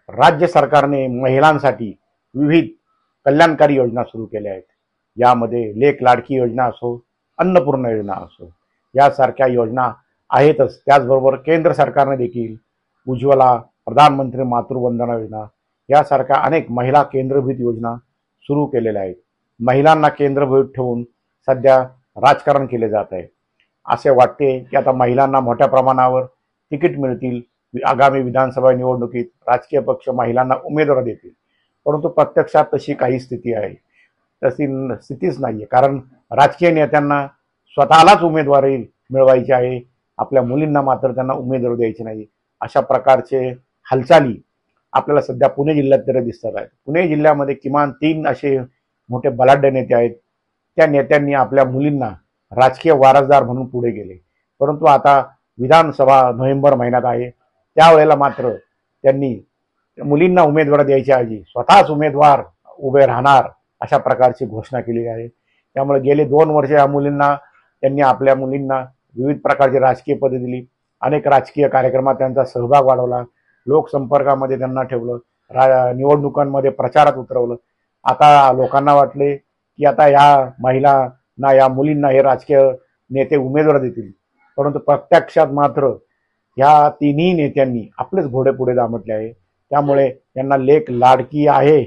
राज्य सरकारने महिलांसाठी विविध कल्याणकारी योजना सुरू केल्या आहेत। यामध्ये लेक लाडकी योजना असो, अन्नपूर्णा योजना असो, यासारख्या योजना आहेतच। त्याचबरोबर केंद्र सरकारने देखील उज्ज्वला, प्रधानमंत्री मातृवंदना योजना यासारख्या अनेक महिला केंद्रभूत योजना सुरू केलेल्या आहेत। महिलांना केंद्रभूत ठेवून सध्या राजकारण केले जात आहे। असे वाटते की आता महिलांना मोठ्या प्रमाणावर तिकीट मिळतील, आगामी विधानसभा निवडणुकीत राजकीय पक्ष महिलांना उमेदवार देतील, परंतु प्रत्यक्षात तशी काही स्थिती आहे, तशी स्थितीच नाही आहे। कारण राजकीय नेत्यांना स्वतःलाच उमेदवारी मिळवायची आहे, आपल्या मुलींना मात्र त्यांना उमेदवारी द्यायची नाही। अशा प्रकारचे हालचाली आपल्याला सध्या पुणे जिल्ह्यात तरी दिसतात आहेत। पुणे जिल्ह्यामध्ये किमान 3 असे मोठे बलाढ्य नेते आहेत। त्या नेत्यांनी आपल्या मुलींना राजकीय वारसदार म्हणून पुढे गेले, परंतु आता विधानसभा नोव्हेंबर महिन्यात आहे, त्यावेळेला मात्र त्यांनी मुलींना उमेदवार द्यायच्या ऐवजी स्वतःच उमेदवार उभे राहणार अशा प्रकारची घोषणा केली आहे। त्यामुळे गेले 2 वर्ष या मुलींना त्यांनी आपल्या मुलींना विविध प्रकारची राजकीय पदे दिली, अनेक राजकीय कार्यक्रमात त्यांचा सहभाग वाढवला, लोकसंपर्कामध्ये त्यांना ठेवलं, निवडणुकांमध्ये प्रचारात उतरवलं। आता लोकांना वाटले की आता या महिलांना, या मुलींना हे राजकीय नेते उमेदवार देतील, परंतु प्रत्यक्षात मात्र ह्या तिन्ही नेत्यांनी आपलेच घोडे पुढे दामटले आहे। त्यामुळे त्यांना लेक लाडकी आहे